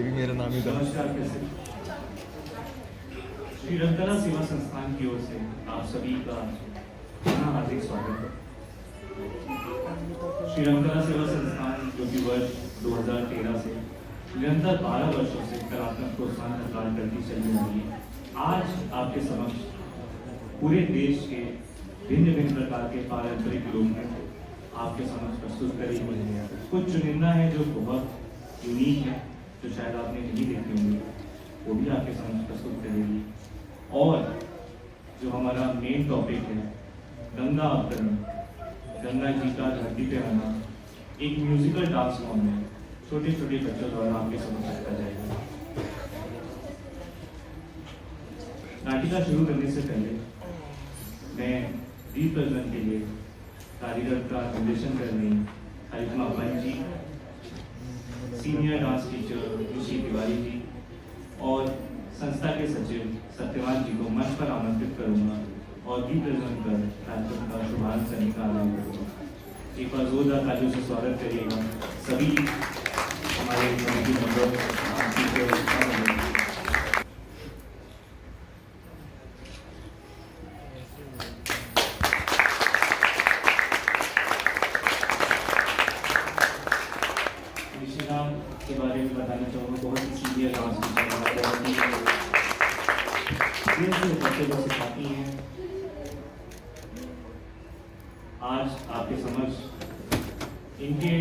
ये भी मेरा नाम ही था। नमस्कार कैसे श्री रंगकला सेवा संस्थान की ओर से आप सभी का पुनः हार्दिक स्वागत है। श्री रंगकला सेवा संस्थान जो कि वर्ष 2013 से निरंतर 12 वर्षों से कलात्मक प्रोत्साहन का कार्य करती चली आ रही है, आज आपके समक्ष पूरे देश के भिन्न भिन्न प्रकार के पारंपरिक लोग आपके समक्ष प्रस्तुत करेंगे। कुछ चुनिंदा है जो बहुत यूनिक है, जो शायद आपने नहीं देखे होंगे, वो भी आपके समक्ष प्रस्तुत करेगी। और जो हमारा मेन टॉपिक है गंगा अवतरण, गंगा जी का धरती पे आना, एक म्यूजिकल डांस फॉर्म है, छोटे छोटे बच्चों द्वारा आपके समक्ष रखा जाएगा। नाटिका शुरू करने से पहले मैं दीप प्रज्वलन के लिए कारीगर का निर्देशन करने हरिमा अपन जी, सीनियर डांस टीचर ऋषि तिवारी जी और संस्था के सचिव सत्यवान जी को मंच पर आमंत्रित करूंगा और दीप प्रज्वलन कर कार्यक्रम का शुभारंभ करने का आह्वान करूंगा। एक बार जोरदार तालियों से स्वागत करिएगा सभी हमारे कमेटी मेंबर। के बारे में बताना चाहूँगा, बहुत ही सीनियर डांस बच्चे को सिखाती हैं। आज आपके समझ इनके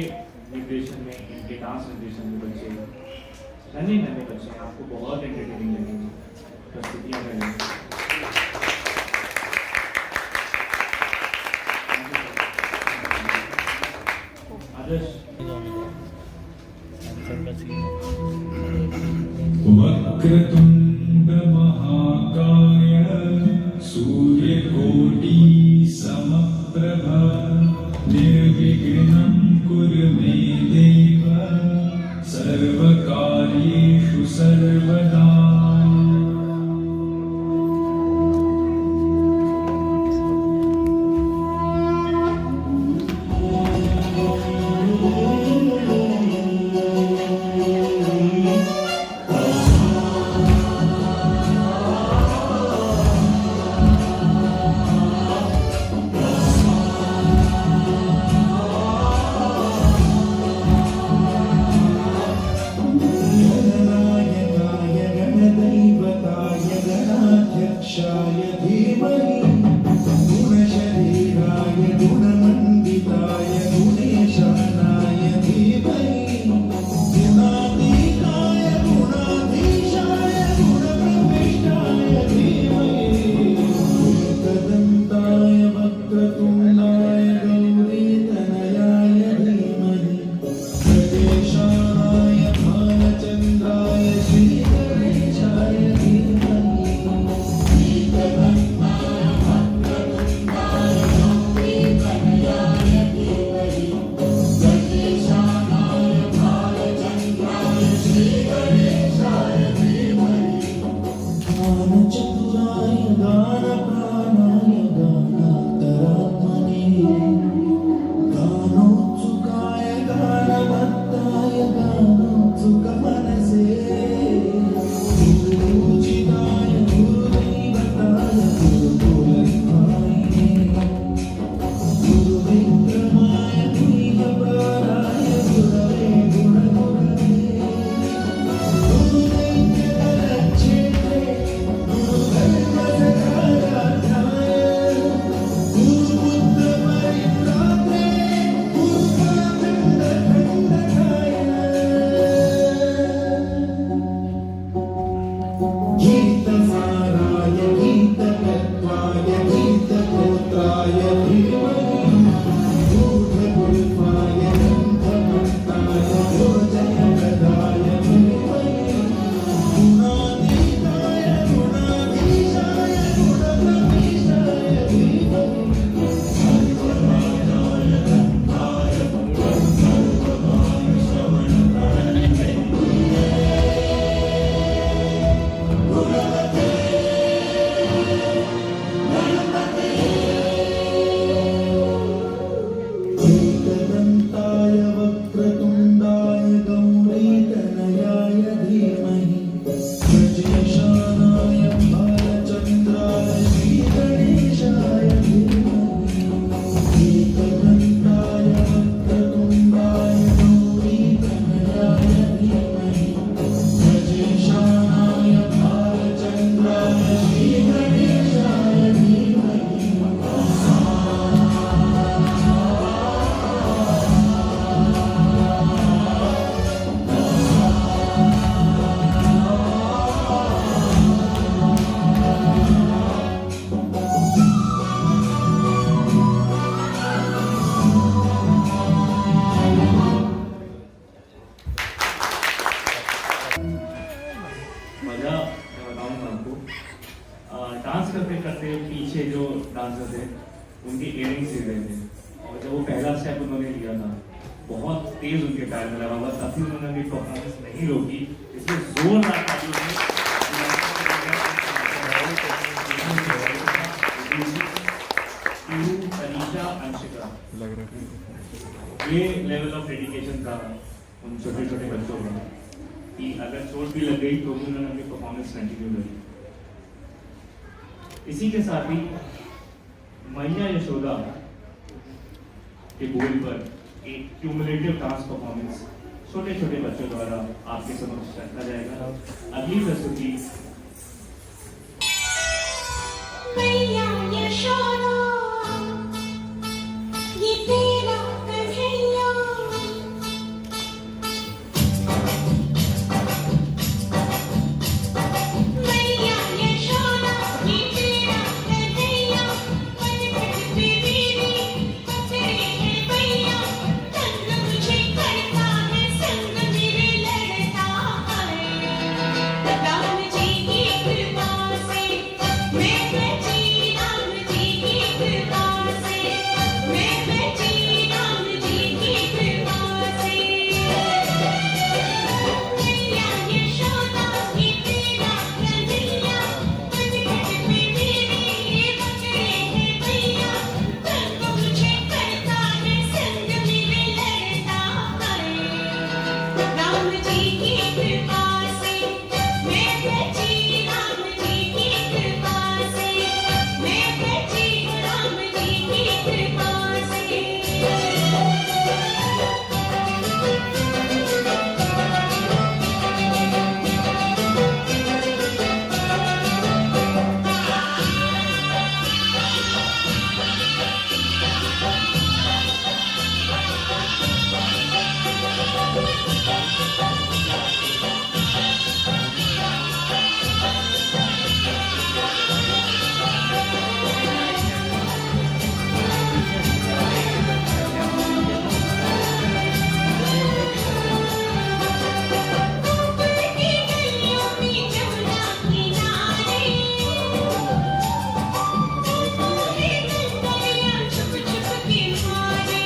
निर्देशन में, इनके डांस निर्देशन में बच्चे नन्हे नन्हे बच्चे हैं, आपको बहुत एंटरटेनिंग लगेंगे प्रस्तुतियाँ करेंगे। आदर्श वक्रतुंड महाकाय सूर्यकोटि समप्रभ निर्विघ्नं कुरु मे देव सर्वकार्येषु सर्वदा। करते करते पीछे जो डांसर थे उनके इयरिंग्स गिर गए थे, और जब वो पहला स्टेप उन्होंने लिया था बहुत तेज उनके पैर में लगा हुआ, तभी उन्होंने अपनी परफॉर्मेंस नहीं रोकी, इसलिए जोरदार तालियों में तनीषा अंशिका ये लेवल ऑफ डेडिकेशन था उन छोटे छोटे बच्चों में कि अगर चोट भी लग गई तो भी उन्होंने अपनी परफॉर्मेंस कंटिन्यू करी। इसी के साथ ही मैया यशोदा के बोल पर एक क्यूमुलेटिव डांस परफॉर्मेंस छोटे छोटे बच्चों द्वारा आपके समक्ष रखा जाएगा। अगली प्रस्तुति मैया यशोदा ये तेरा कन्हैया मैया यशोदा ये तेरा कन्हैया पलक पे मेरी पकड़े है भैया तंग मुझे करता है संग मेरे लड़ता है राम जी की कृपा से मैं बची राम जी की कृपा से मैं बची राम जी की कृपा से मैया यशोदा ये तेरा कन्हैया पलक पे मेरी पकड़े है भैया तंग मुझे करता है संग मेरे लड़ता है राम जी की कृपा से मैं बची राम जी की कृपा से मैं बची राम जी की कृपा से की गलियों में जमुना किनारे ये गंगैया छुप छुप के मारे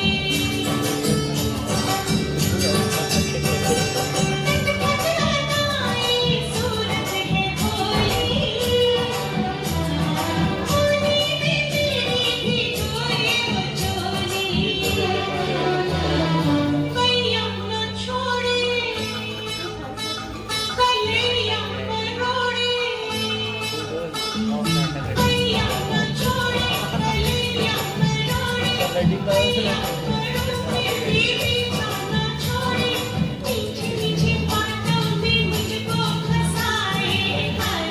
खटखटाए सूरत है भोली भोली में तेरी भी चोरी वो चोली मैया न छोड़े कन्हैया मरोड़े मैया न छोड़े कन्हैया मरोड़े मैया मरोड़े बीवी न छोड़े मीठी मीठी बातों में मुझको फंसाए हाय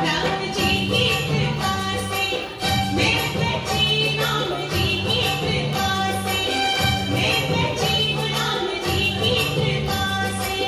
राम जी की कृपा से मैं बची राम जी की कृपा से मैं बची राम जी की कृपा से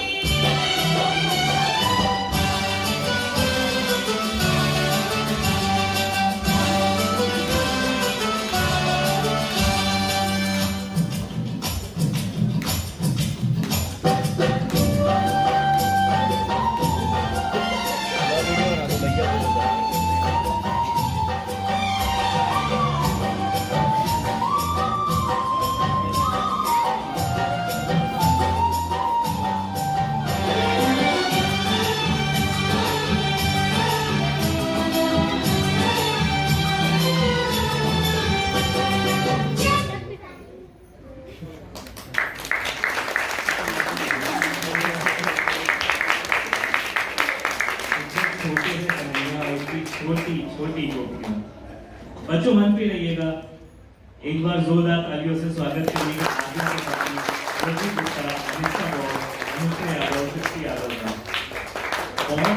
छोटे से कन्हैया उसकी छोटी छोटी टोपियां। बच्चों मन पे रहिएगा, एक बार जोरदार तालियों से स्वागत करिएगा आगे के साथी प्रदीप गुप्ता, अनिष्ठा गौर, अनुष्का यादव, सृष्टि यादव का। बहुत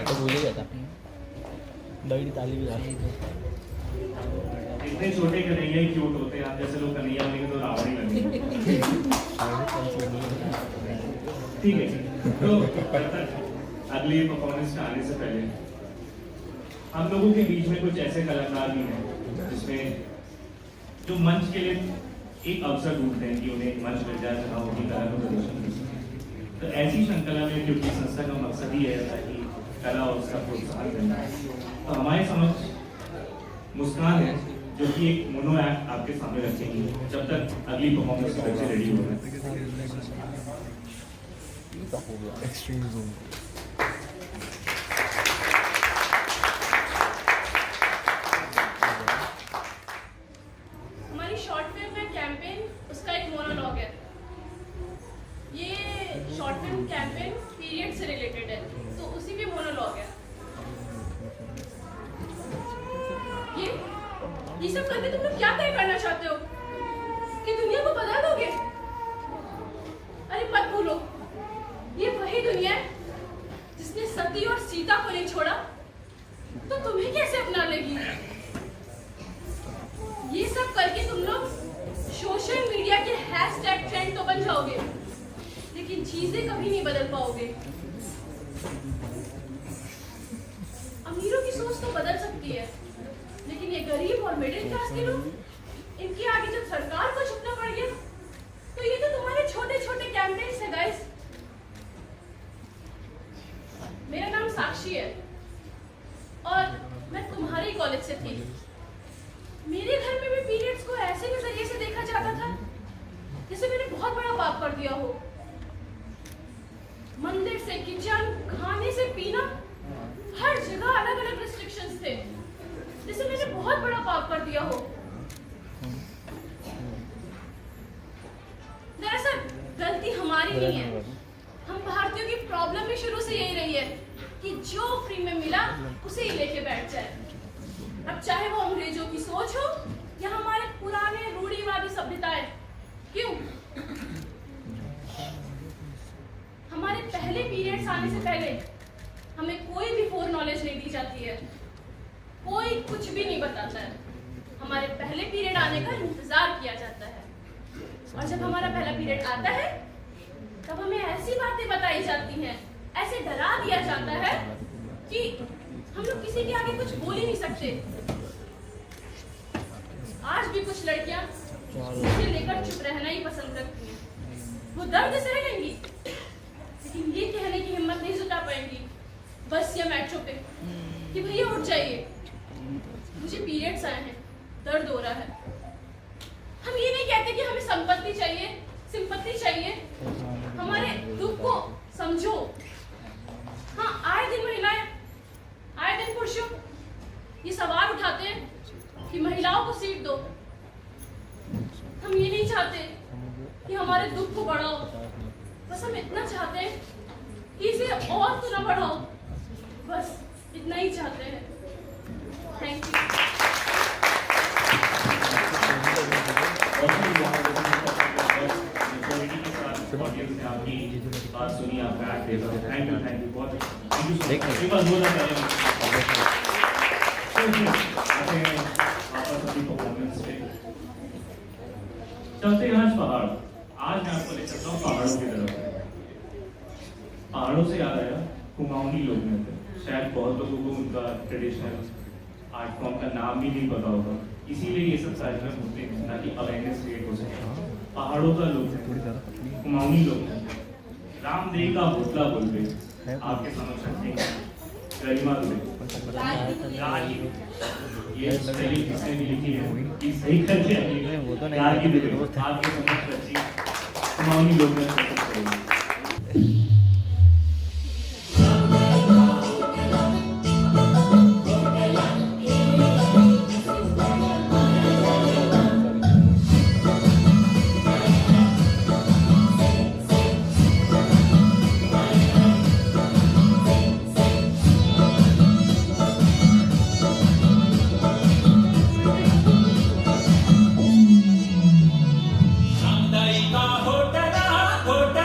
तो भूल ही जाता बड़ी ताली भी जाती इतने छोटे कन्हैया ही क्यूट होते हैं, आप जैसे लोग कन्हैया बनेंगे तो रावण ही लगेंगे। ठीक है, तो तब तक अगली परफॉर्मेंस में आने से पहले हम लोगों के बीच में कुछ ऐसे कलाकार भी हैं जिसमें जो मंच के लिए एक अवसर ढूंढते हैं कि उन्हें एक मंच मिल जाए जहाँ उनकी कला का प्रदर्शन कर सकें। तो ऐसी संकला में क्योंकि संस्था का मकसद ही है ताकि कला और उसका प्रोत्साहन करना है, तो हमारे समझ मुस्कान है जो कि एक मोनो एक्ट आपके सामने रखेंगे जब तक अगली परफॉर्मेंस के बच्चे रेडी हो गए। एक्सट्रीम जोन हमारी शॉर्ट फिल्म है कैंपेन, उसका एक मोनोलॉग है। ये शॉर्ट फिल्म कैंपेन पीरियड से रिलेटेड है, तो उसी के मोनोलॉग है। ये सब करके तुम लोग क्या तय करना चाहते हो कि दुनिया को बता दोगे? अरे मत भूलो, ये वही दुनिया है जिसने सती और सीता को नहीं छोड़ा, तो तुम्हें कैसे अपना लेगी? ये सब करके तुम लोग सोशल मीडिया के हैशटैग ट्रेंड तो बन जाओगे, लेकिन चीजें कभी नहीं बदल पाओगे। अमीरों की सोच तो बदल सकती है, लेकिन ये गरीब और मिडिल क्लास के लोग, इनके आगे जब सरकार को झुकना पड़ गया, तो ये तो तुम्हारे छोटे छोटे कैंपेन्स है गाइस। मेरा नाम साक्षी है और मैं तुम्हारे कॉलेज से थी। मेरे घर में भी पीरियड्स को ऐसे नजरिए से देखा जाता था जैसे मैंने बहुत बड़ा पाप कर दिया हो। मंदिर से किचन, खाने से पीना, हर जगह अलग अलग रिस्ट्रिक्शंस थे जैसे मैंने बहुत बड़ा पाप कर दिया हो। दरअसल गलती हमारी नहीं है, हम भारतीयों की प्रॉब्लम भी शुरू से यही रही है कि जो फ्री में मिला उसे ही लेके बैठ जाए। अब चाहे वो अंग्रेजों की सोच हो या हमारे पुराने रूढ़िवादी सभ्यताएं। क्यों? हमारे पहले पीरियड्स आने से पहले हमें कोई भी फोर नॉलेज नहीं दी जाती है, कोई कुछ भी नहीं बताता है। हमारे पहले पीरियड आने का इंतजार किया जाता है, और जब हमारा पहला पीरियड आता है तब हमें ऐसी बातें बताई जाती हैं, ऐसे डरा दिया जाता है कि हम लोग किसी के आगे कुछ बोल ही नहीं सकते। आज भी कुछ लड़कियां इसे लेकर चुप रहना ही पसंद करती हैं। वो दर्द सह लेंगी, लेकिन ये कहने की हिम्मत नहीं जुटा पाएंगी बस या मेट्रो पे कि भैया उठ जाइए, मुझे पीरियड्स आए हैं, दर्द हो रहा है। हम ये नहीं कहते कि हमें संपत्ति चाहिए, सिंपत्ति चाहिए, हमारे दुख को समझो। हाँ, आए दिन महिलाएं, आए दिन पुरुषों ये सवाल उठाते हैं कि महिलाओं को सीट दो। हम ये नहीं चाहते कि हमारे दुख को बढ़ाओ, बस हम इतना चाहते हैं कि इसे और तो ना बढ़ाओ, बस इतना ही चाहते हैं। Thank you. ऑडियंस ने आपकी बात सुनी, आपका एक्ट देखा। थैंक यू बहुत, थैंक यू सो मच। एक बार बोला करें आते हैं वापस अपनी परफॉर्मेंस पे। चलते हैं आज पहाड़। आज मैं आपको ले चलता हूँ पहाड़ों की तरफ। पहाड़ों से याद आया कुमाऊनी लोग नृत्य। शायद बहुत लोगों को उनका ट्रेडिशनल आर्ट फॉर्म का नाम भी नहीं पता होगा, इसीलिए ये सब कार्यक्रम होते हैं ताकि अवेयरनेस क्रिएट हो सके। पहाड़ों का लोग कुमाऊनी लोग रामदेव का भोसला बोलते आपके समझ सकते हैं। गरिमा दुबे ये सही किसने भी लिखी है कि सही करके आपके समझ रखी कुमाऊनी लोग होटला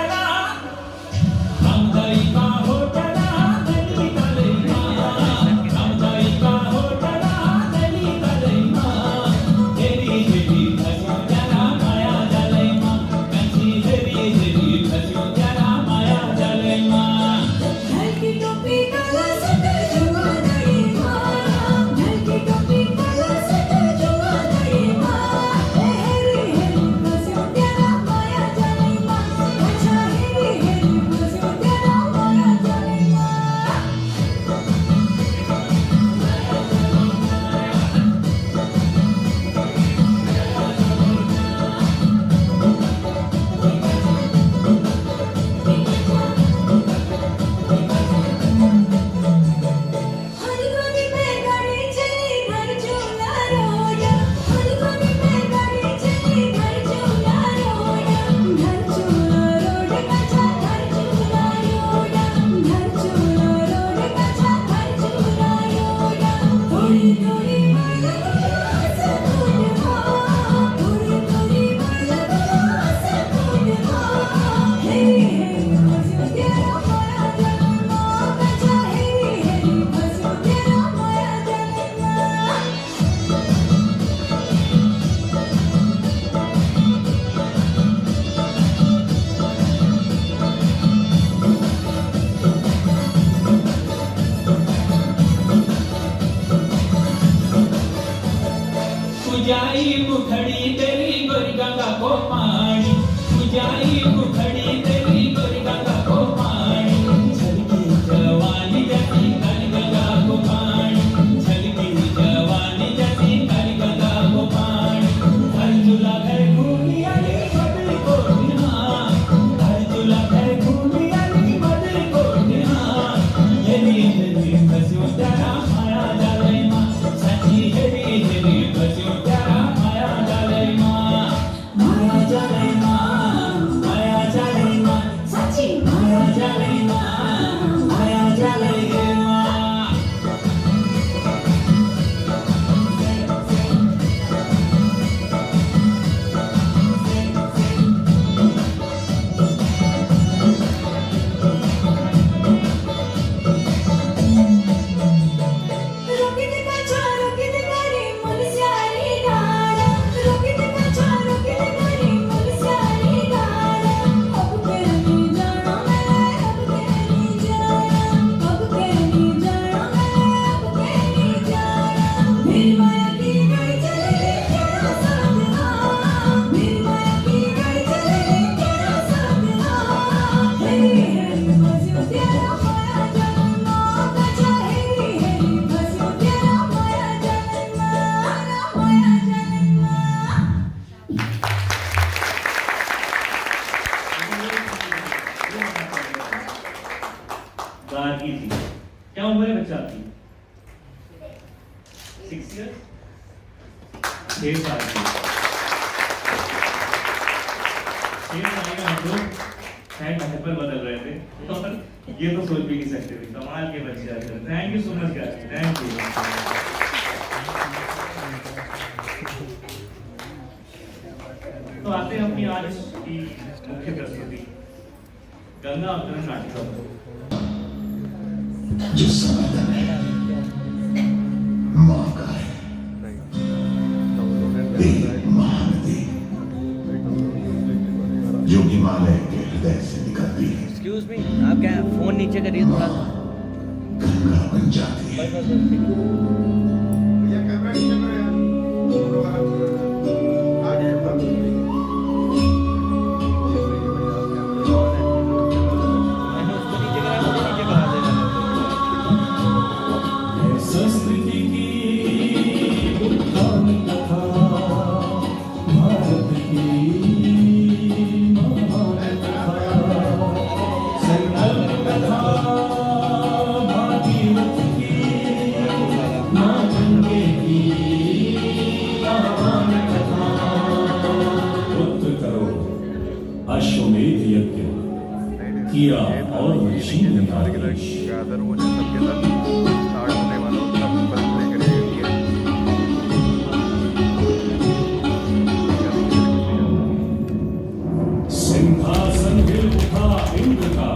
पूजाई मुखड़ी तेरी गोरी गंगा को पानी पूजाई मुखड़ी तेरी गोरी गंगा को पानी झलकी जवानी जैसी काली गंगा को पानी झलकी जवानी जैसी काली गंगा को पानी हर झूला घर घूमी अली बदल को ध्यान हर झूला घर घूमी अली बदल को ध्यान ये बसो तेरा माया डाले माँ सची हेरी बसो तेरा माया डाले माँ माया डाले माँ सच्ची माया डाले माँ माया डाले माँ रोकित का रे मुलस्यारी डाला रोकित का रे मुलस्यारी डाला अब तेरी जाना मैं अब तेरी जाना अब तेरी जाना मैं अब तेरी जाना मेरी माया की गाड़ी चले तेरा साथ मेरी माया की गाड़ी चले तेरा साथ हेरी बसो तेरा माया जाना कचा हेरी बसो तेरा माया जाना माया जाना गार्गी थी। क्या उम्र है बच्चा आपकी? 6 years? 6 साल की। 6 साल में हम लोग शायद डायपर बदल रहे थे और ये तो सोच भी नहीं सकते थे। कमाल के बच्चे आते हैं। Thank you so much Gargi, thank you. तो आते हैं अपनी आज की मुख्य प्रस्तुति गंगा अवतरण नाटिका। जो समाधान है माँ का है देव महानदी जो हिमालय के हृदय से निकलती है एक्सक्यूज मी, आप क्या फोन नीचे करिए थोड़ा सा। गंगा बन जाती है बस बस बस, ठीक है। मैंने उसको नीचे कराया, मुझे नीचे करा देना। संस्कृति की उत्थान कथा भारत की महान कथा संकल्प कथा भागीरथ की माँ गंगे की महान कथा पुत्र करो अश्वमेध यज्ञ किया और ऋषि ने आदेश गैदर होने सबके साथ स्टार्ट होने वाला हो तब बस लेकर सिंहासन हिल उठा इंद्र का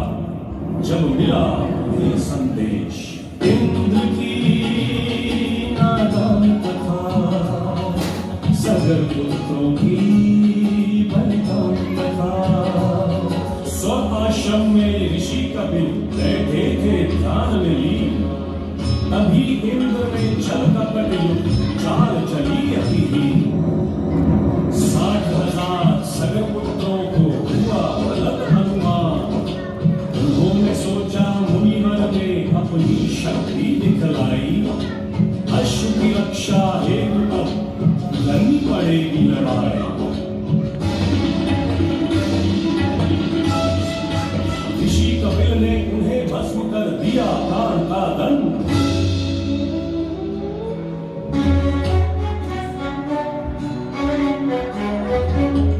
जब मिला ये संदेश इंद्र की नादान कथा सगर पुत्रों की बलिदान कथा स्व आश्रम में ऋषि कपिल बैठे थे ध्यान में लीन तभी इंद्र ने जल कपट युक्त चाल चली अतिहीन 60,000 सगर पुत्रों को हुआ बलद अनुमान उन्होंने सोचा मुनिवर ने अपनी शक्ति दिखलाई अश्व की रक्षा हेतु अब करनी पड़ेगी लड़ाई ऋषि कपिल ने उन्हें भस्म कर दिया काल का दंड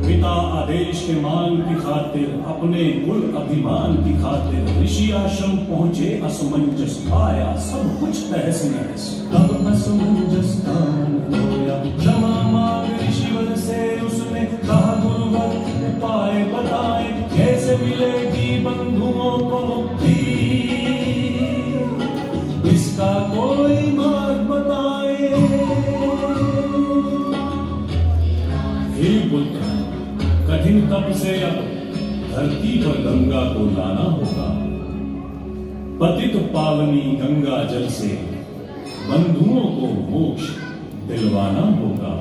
पिता आदेश के मान की खातिर अपने कुल अभिमान की खातिर ऋषि आश्रम पहुंचे असमंजस पाया सब कुछ तहस नहस तब असमंजस कान होया क्षमा मांग ऋषिवर से उसने कहा गुरुवर उपाय बताए कैसे मिलेगी बंधुओं को मुक्ति इसका कोई मार्ग बताए हे पुत्र कठिन तप से अब धरती पर गंगा को लाना होगा पतित पावनी गंगा जल से बंधुओं को मोक्ष दिलवाना होगा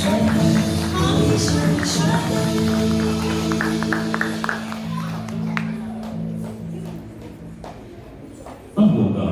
अब होगा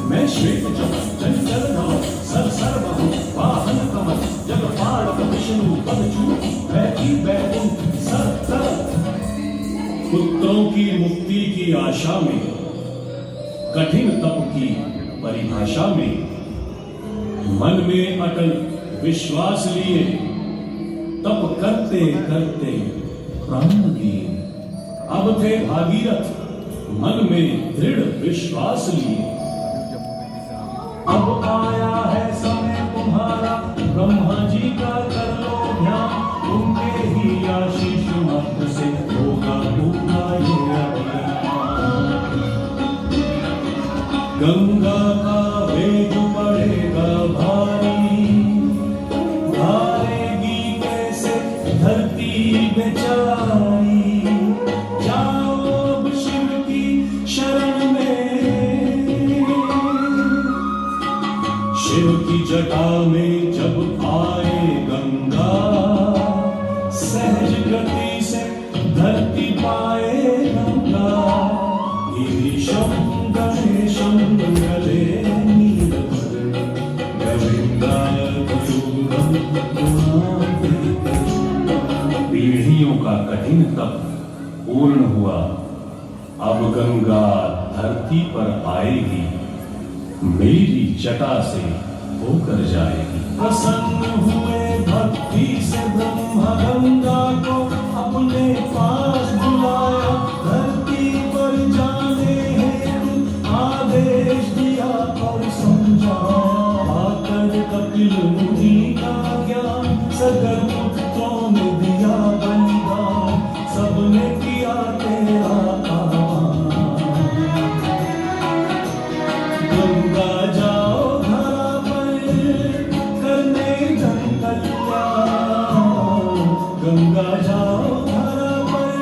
मैं श्वेत जगत चंचल नव सर सर्व वाहन कमल जग पाड़व विष्णु पद चू बैठी बैकुंठ सर तर पुत्रों की मुक्ति की आशा में कठिन तप की परिभाषा में मन में अटल विश्वास लिए तप करते करते प्राण दिए। अब थे भागीरथ मन में दृढ़ विश्वास लिए। अब आया है समय तुम्हारा ब्रह्मा जी का कर लो ध्यान उनके ही आशीष मात्र से होगा पूरा ये अभियान। गंगा का वेग पड़ेगा भारी धारेगी कैसे धरती बेचारी। जाओ अब शिव की शरण में शिव की जटा में जब आए गंगा सहज गति से धरती पाए गंगा। गिरीशम गणेशम गले नीलकंठ गोविंदाय गुरूरम गुणातीतं। पीढ़ियों का कठिन तप पूर्ण हुआ। अब गंगा धरती पर आएगी मेरी जटा से होकर जाएगी। प्रसन्न हुए भक्ति से ब्रह्मा गंगा को अपने पास बुलाया। धरती पर जाने हेतु आदेश दिया और समझाया। आकर कपिल मुनि का ज्ञान सगर पुत्रों ने दिया बलिदान। सबने किया तेरा आह्वान। गंगा जाओ धरा पर करने जन कल्याण। गंगा जाओ धरा पर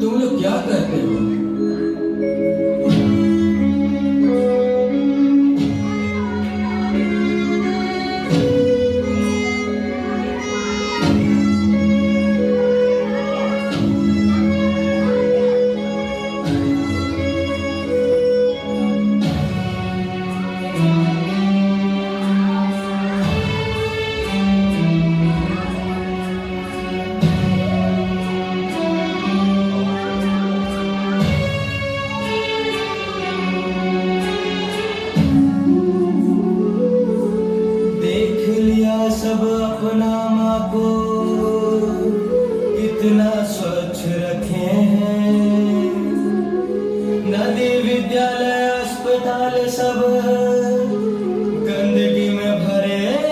तुम लोग क्या करते हो? देख लिया सब अपना माँ को कितना स्वच्छ रखे हैं। नदी विद्यालय अस्पताल सब गंदगी में भरे हैं।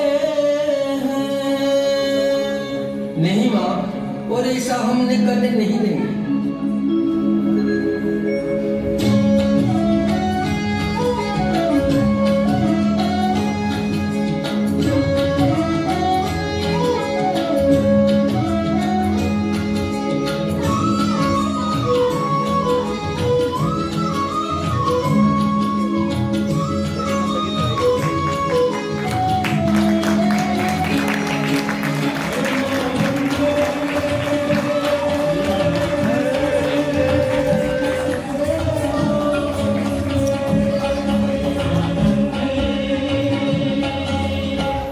नहीं माँ, और ऐसा हमने करने नहीं देंगे।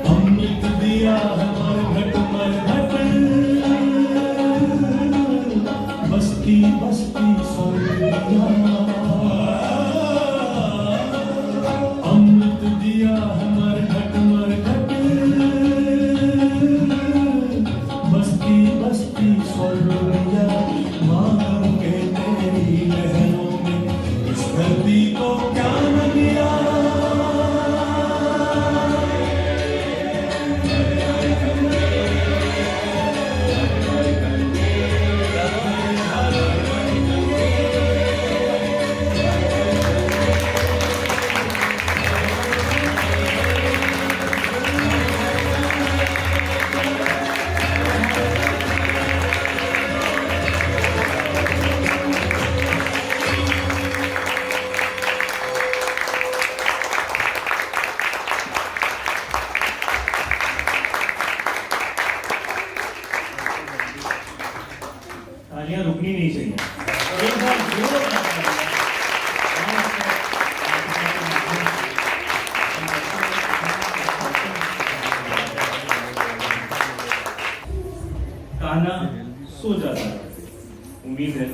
अमृत दिया हमारे घट मर घट, बस्ती बस्ती सोनिया। अमृत दिया हमारे घट मर घट, बस्ती बस्ती सोनिया। मांग के तेरी लहरों में इस धरती को क्या न दिया। तालियां रुकनी नहीं चाहिए। एक बार जोरदार तालियां। कान्हा सो जाता है। उम्मीद है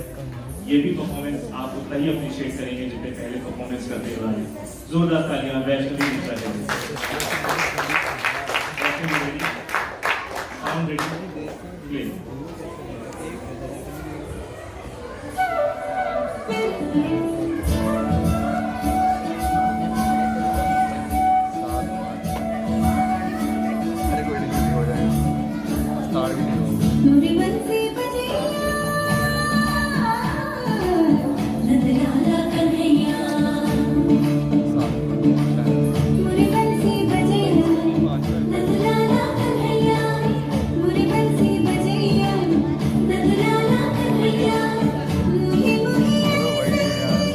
ये भी परफॉर्मेंस आप उतना ही अप्रिशिएट करेंगे जितने पहले परफॉर्मेंस करते हुए। जोरदार तालियां वैष्णवी मिश्रा के लिए। Sound ready, play. अरे कोई नहीं हो जाएगा, स्टार्ट भी नहीं होगा। मुरी बंसी बजैया नंदलाला कन्हैया। मुरी बंसी बजैया नंदलाला कन्हैया। मुरी बंसी बजैया नंदलाला कन्हैया। मुही मुही ऐसे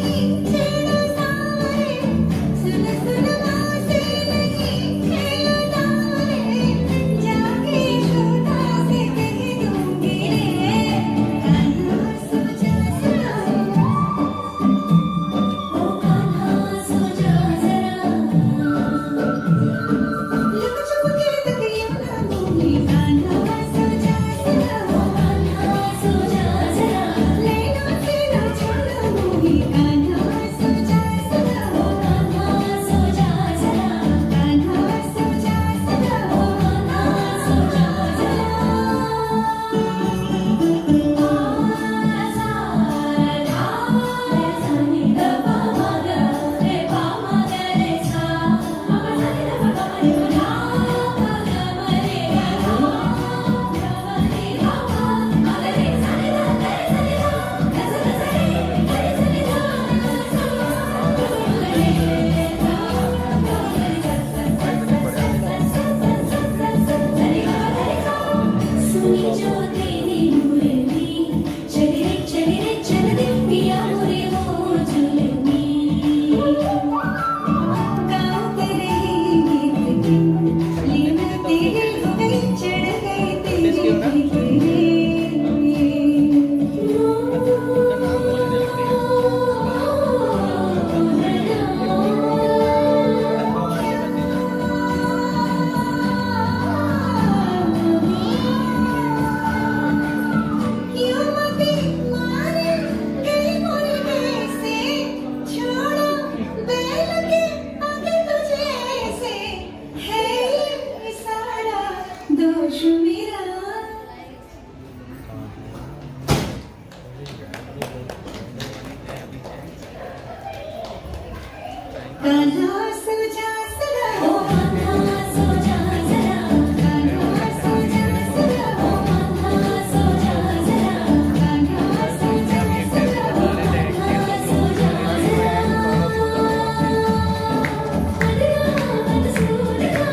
कान्हा सो जा सदा ओ कान्हा सो जा सदा कान्हा सो जा सदा ओ कान्हा सो जा सदा कान्हा सो जा सदा कान्हा सो जा सदा मन सूरना मनोहरा मन सूरना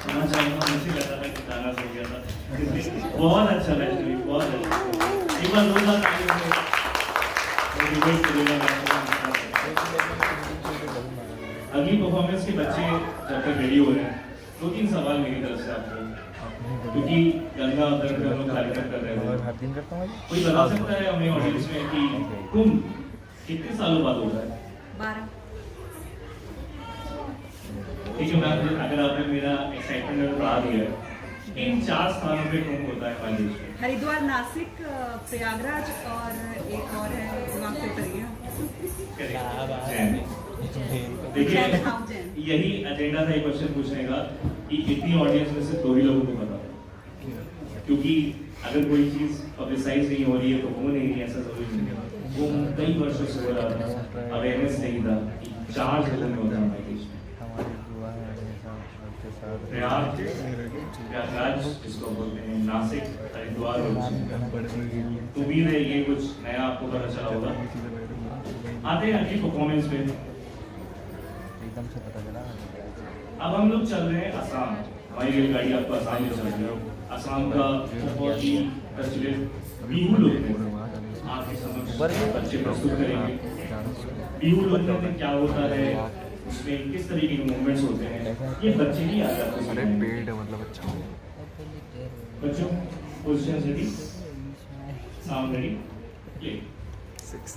कहना चाहूंगा मुझे लगा था कि गाना सो गया था बहुत अच्छा था एक्चुअली बहुत अच्छा एक बार दो बार आगे में रिवर्स करेगा अगली परफॉर्मेंस के बच्चे जब तक रेडी हो रहे हैं 2-3 सवाल मेरी तरफ से आपको क्योंकि गंगा उतर के हम लोग कार्यक्रम कर रहे हैं कोई बता सकता है हमें ऑडियंस में कि कुंभ कितने सालों बाद होता है 12 ठीक है मैम अगर आपने मेरा एक्साइटमेंट बढ़ा दिया है इन 4 स्थानों पे कुंभ होता है हमारे देश में हरिद्वार, नासिक, प्रयागराज और एक और है दिमाग से उतरिए। जैन। देखिए यही एजेंडा था ये क्वेश्चन पूछने का कि कितनी ऑडियंस में से 2 ही लोगों को पता क्योंकि अगर कोई चीज पब्लिसाइज नहीं हो रही है तो हो नहीं रही ऐसा जरूरी नहीं है वो कई वर्षों से हो रहा था अवेयरनेस नहीं था 4 जगह में होता है हमारे देश में प्रयागराज जिसको बोलते हैं नासिक हरिद्वार और उम्मीद है ये कुछ नया आपको पता चला होगा आते हैं अगली परफॉर्मेंस में एकदम से पता चला अब हम लोग चल रहे हैं असम हमारी रेलगाड़ी आपको असम में चल रही है असम का बहुत ही प्रचलित बिहू लोक आपके समक्ष बच्चे प्रस्तुत करेंगे बिहू लोक में क्या होता है उसमें किस तरीके के मूवमेंट्स होते हैं ये बच्चे ही आ जाते हैं अरे पेड़ मतलब अच्छा हो बच्चों position ready sound ready play 6th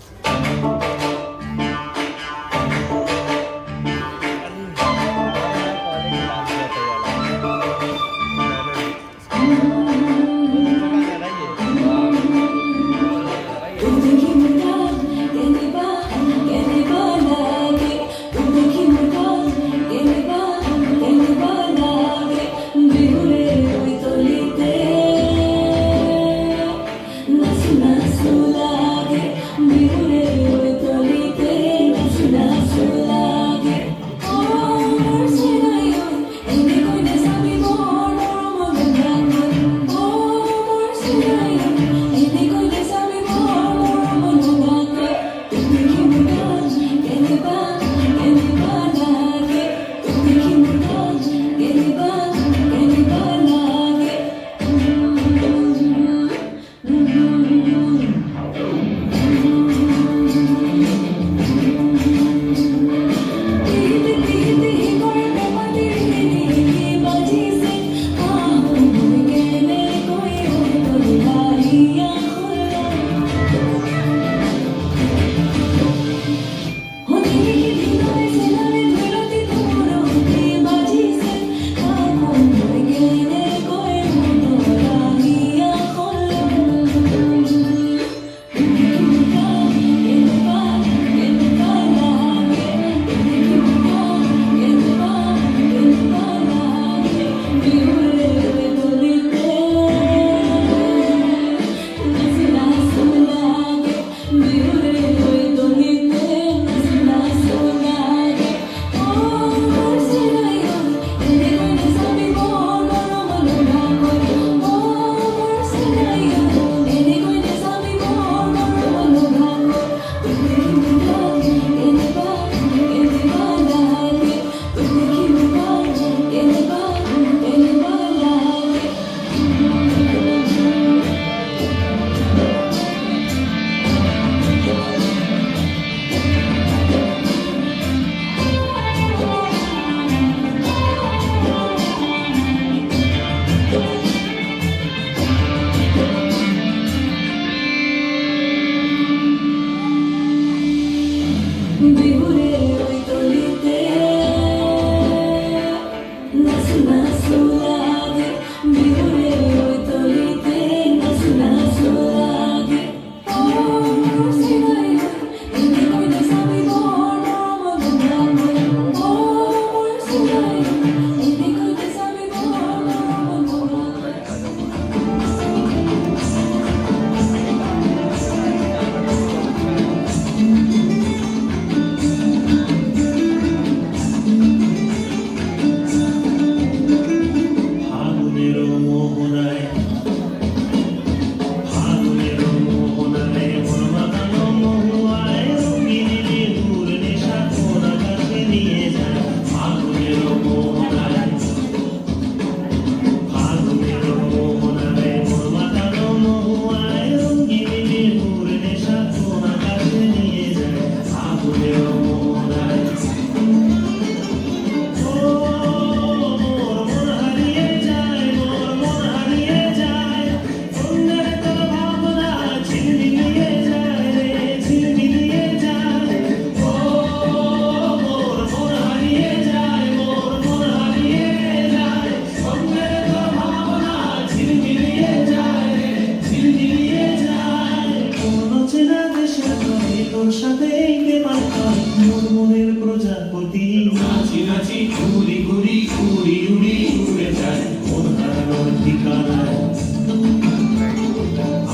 ভরসা দেইতে পারতাম মোর মনের প্রজাপতি নাচি নাচি ঘুরি ঘুরি উড়ি উড়ি উড়ে যায় মন হারানোর ঠিকানায়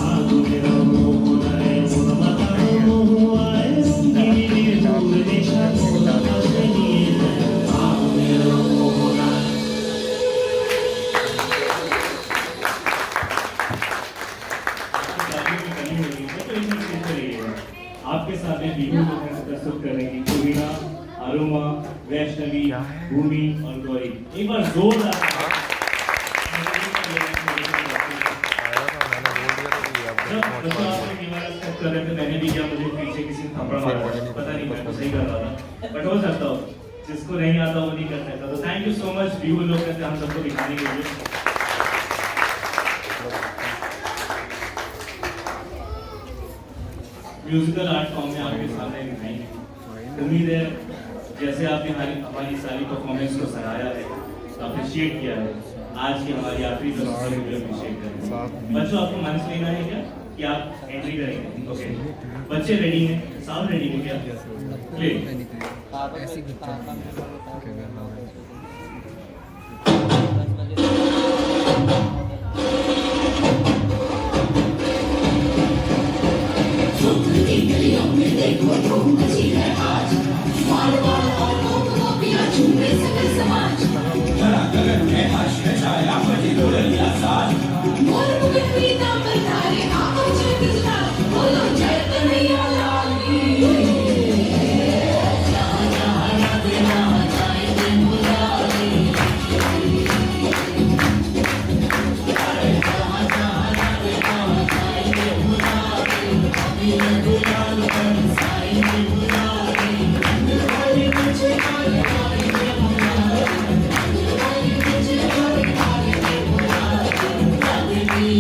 আগুনের মোহনায় মন মাতানো মোহায় রঙিনের দূর নেশা মন আকাশে নিয়ে যায় আগুনের মোহনায়। आपके सामने बिहू को प्रस्तुत करेंगी पूर्णिमा, अरुमा, वैष्णवी, भूमि और गौरी। एक बार जोरदार जब बच्चों आपने निवारा स्टेप कर रहे थे मैंने भी किया, मुझे पीछे किसी ने थप्पड़ मारा, पता नहीं मैं तो सही कर रहा था, बट हो सकता हो जिसको नहीं आता वो नहीं कर सकता। तो thank you so much Bihu लोग कहते हम सबको दिखाने के लिए। म्यूजिकल आर्ट फॉर्म में आपके सामने दिखाएंगे। उम्मीद है जैसे आपने हमारी सारी परफॉर्मेंस को सराहा है, अप्रिशिएट किया है, आज की हमारी आखिरी परफॉर्मेंस को अप्रिशिएट करें। बच्चों आपको मंच लेना है क्या कि आप एंट्री करेंगे? ओके बच्चे रेडी हैं, साउंड रेडी है क्या? प्ले धरा गगन में हर्ष है छाया बजी दुल्हनिया साज मोर मुकुट पीतांबर धारे आंखों चमक जुटा बोलो जय कन्हैया लाल की। जहाँ जहाँ याद ना जाए दिन बुलावे, जहाँ जहाँ याद ना जाए दिन बुलावे, अबीर गुलाल बरसाए दिन बुलावे, हमारे मुझे आए आए दिन बुलावे, हमारे मुझे आए आए दिन बुलावे, लगती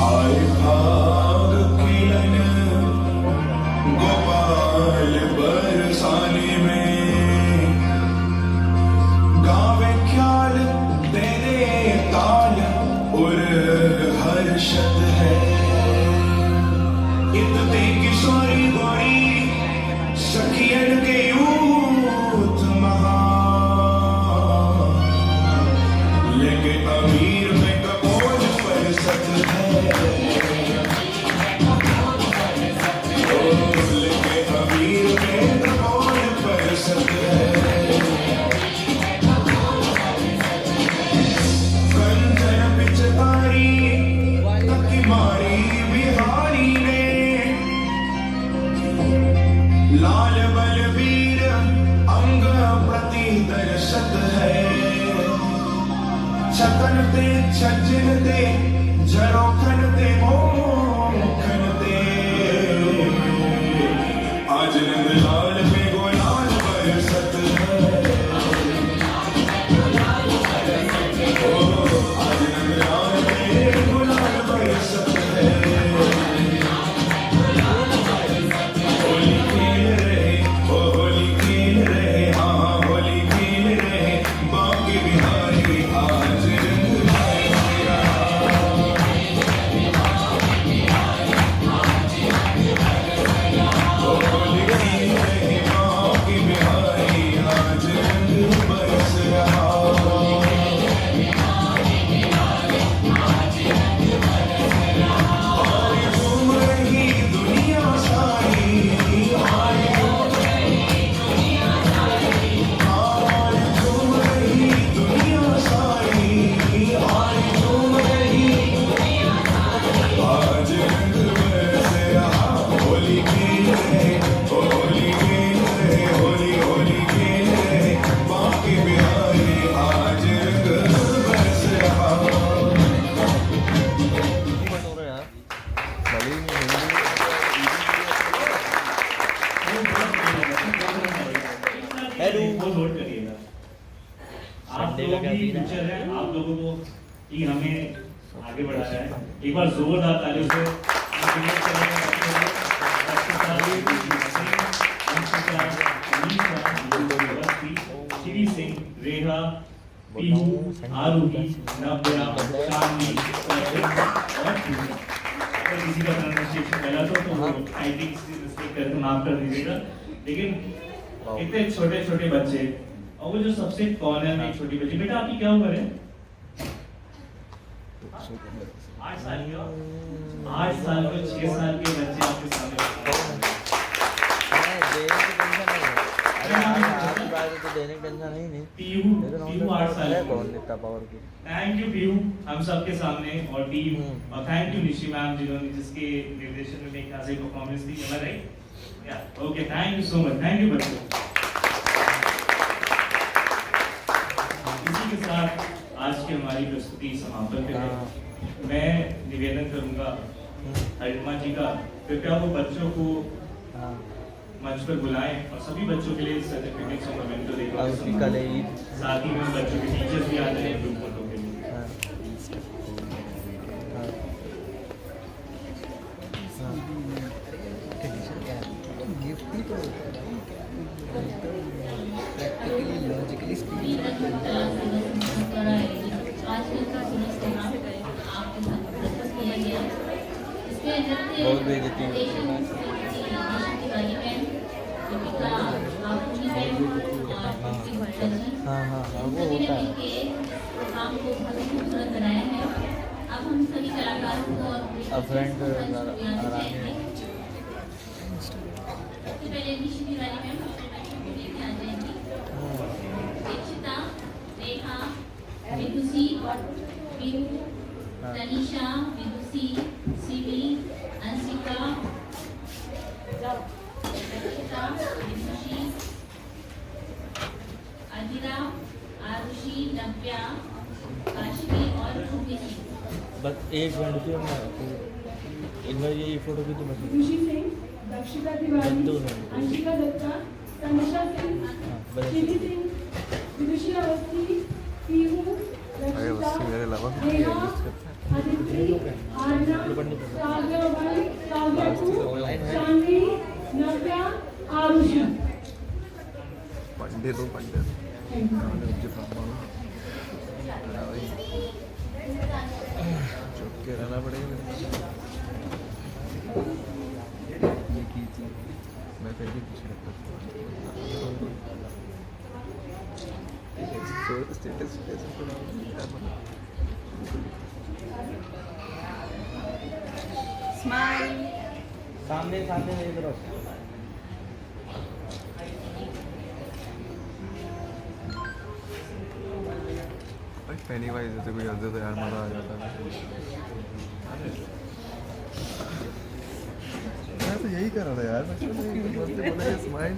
आए भाग किलन गोपाल बरसाने में गावे ख्याल तेरे ताल और हर्षद है इतने किशोरी गोरी सखियन के यूथ महा लेके अमीर में कपोल पर सत है लेके अमीर में कपोल पर सत है कंचन पिचकारी तकी मारी बिहारी ने लाल बलवीर अंग प्रति दर्शत है छतन ते छजन ते झरोखन ते मोखन ते आज नंद लाल पे गोलाल बरसत है ओ आज नंद लाल पे गोलाल बरसत है होली खेल रहे ओ होली खेल रहे हाँ हाँ होली खेल रहे बाकी बिहारी आज रंग लाए तेरा ही फ्यूचर है आप लोगों को ही हमें आगे बढ़ाना है। एक बार जोरदार तालियों से श्री सिंह, रेहा, पीहू, आरूही, नव्या, शामली, और अगर किसी का प्रोनाउंसिएशन गलत हो तो वो टाइपिंग मिस्टेक करके माफ कर दीजिएगा। लेकिन इतने छोटे छोटे बच्चे और वो जो सबसे कॉर्नर में एक छोटी बच्ची, बेटा आपकी क्या उम्र है? 8 साल की हो? 8 साल के 6 साल के बच्चे आपके सामने देने की टेंशन नहीं पीहू 8 साल की। कौन इतना पावर की। थैंक यू पीहू हम सबके सामने और टीम, और थैंक यू निशी मैम जिन्होंने जिसके निर्देशन में एक ऐसी परफॉर्मेंस दी। एम आई राइट? या okay, thank you so much, thank you बच्चों। इसी के साथ आज की हमारी प्रस्तुति समापन पे है। मैं निवेदन करूंगा हरिमा जी का, कृपया वो बच्चों को मंच पर बुलाएं और सभी बच्चों के लिए सर्टिफिकेट्स और मेमेंटो देंगे। साथ ही में बच्चों के टीचर्स भी आ रहे हैं ग्रुप फोटो के लिए। बहुत बेइज्जती हाँ हाँ हाँ वो होता है। अब हम सभी कलाकारों को और फ्रेंड सबसे पहले निशी तिवारी मैम लेके आ जाएंगी। दीक्षिता, रेखा, विदुषी, पीहू, तनिषा, विदुषी, सिमी, अंशिका, दीक्षिता, विदुषी, अदिरा, आरुषि, नव्या, काशवी और रूबी। बस एक मिनट रुकिए, एक बार ये फोटो की तो बस खुशी सिंह, दक्षिता तिवारी, अंशिका दत्ता, तनिषा सिंह, शिवी सिंह, विदुषी अवस्थी, पीहू, रक्षिता, रेहा, आदित्य, आरना, काव्या भाई, काव्या कू, शान्वी, नव्या, आरुषि। पंडित हो पंडित चुप के रहना पड़ेगा। मैं फिर भी कुछ स्टेटस स्माइल। सामने सामने मेरी तरफ। पहली बार जैसे कोई हंसे तो यार मजा आ जाता है। मैं तो यही कर रहा था यार, मैं बोला स्माइल।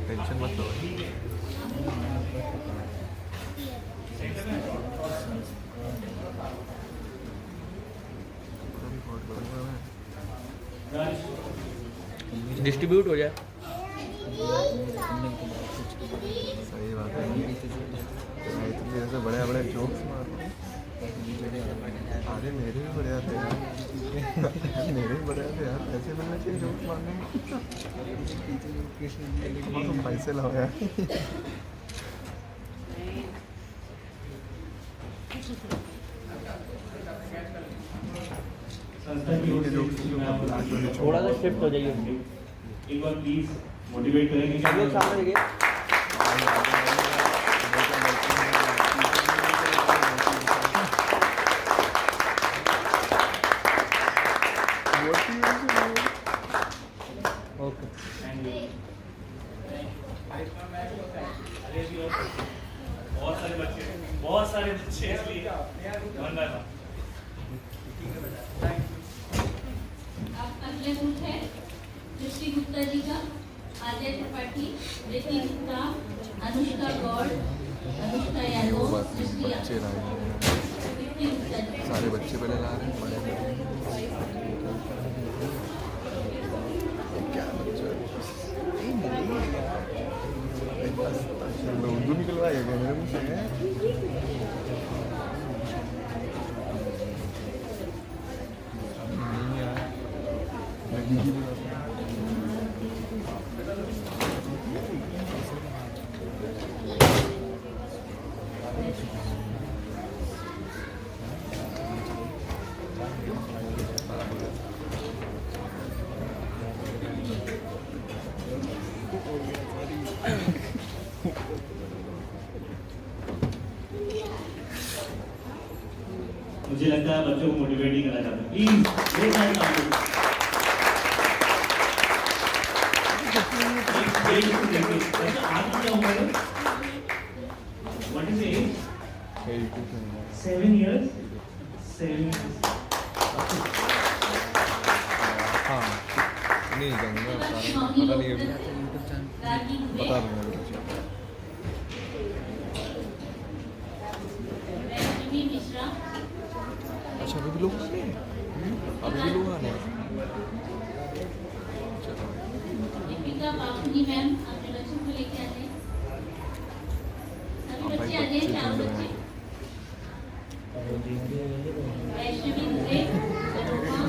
टेंशन मत लो। डिस्ट्रीब्यूट हो जाए। सही बात है, इतने ऐसे बड़े बड़े जोक्स मार रहे हैं। अरे मेरे भी बढ़िया थे यार, मेरे भी बढ़िया थे यार, ऐसे मिलना चाहिए जोक्स मारने में। तुम पैसे लाओ यार। संस्था की ओर से मैं आपको थोड़ा सा शिफ्ट हो जाइए। एक बार प्लीज मोटिवेट करेंगे क्या? सामने देखिए। बहुत सारे बच्चे इसलिए वन बाय वन। अब अगले ग्रुप है दृष्टि गुप्ता जी का, आदित्य त्रिपाठी, रिति गुप्ता, अनुष्का गौड़, अनुष्का यादव, दृष्टि बच्चे लाए हैं। रिति गुप्ता जी। सारे बच्चे पहले ला रहे हैं, बड़े क्या बच्चे उर्दू निकलवाएगा मेरे मुँह से। नहीं यार, मैं दीदी भी मुझे लगता है बच्चों को मोटिवेट ही करना चाहते हैं। प्लीज ये साइड आप लोग। अच्छा आप क्या उम्र है? What is age? 7 years. 7 years. हाँ नहीं जानूँगा, पता नहीं अभी बता दूँगा वीडियो। रश्मि मिश्रा, अच्छा अभी भी लोग आने हैं, अभी भी लोग आने हैं। दीपिका बाबूनी मैम, अपने बच्चों को लेके आ जाए। सभी बच्चे आ जाए, चारों बच्चे। वैष्णवी दुबे, अनोखा,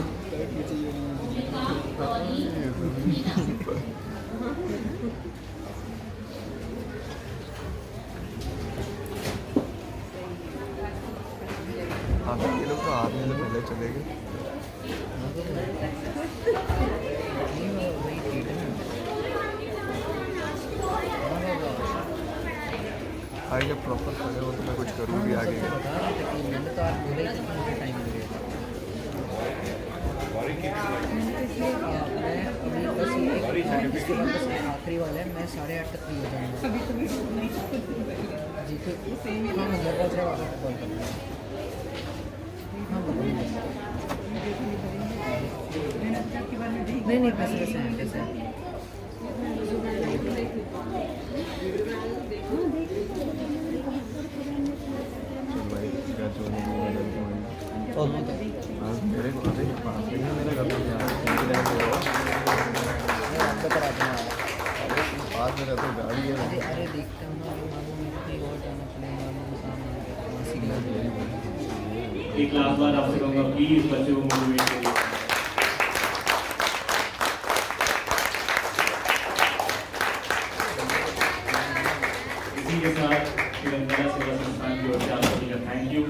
भूमिका, गौरी, मीना। हाँ ये लोग तो आने से पहले चले गए। हाँ जब प्रॉपर खड़े हो तो मैं कुछ करूँ भी आगे। मैंने तो आज बोला ही था कि मुझे टाइम लगेगा। मैं अभी बस इसके बाद बस आखिरी वाला है, मैं 8:30 तक फ्री हो जाऊँगा। जी तो हाँ मैं घर पहुँच रहा हूँ, कॉल करता हूँ। नहीं नहीं कैसे कैसे हैं कैसे हैं। मेरे को पास में मेरा घर पास में रहता गाड़ी है। अरे अरे देखता हूँ ना, मालूम मेरे को कहीं और जाना पड़ेगा, मालूम सामने एक लास्ट बार आपसे कहूँगा प्लीज बच्चों को मोटिवेट करिए। इसी के साथ तेलंगाना सेवा संस्थान की ओर से आप सभी का थैंक यू।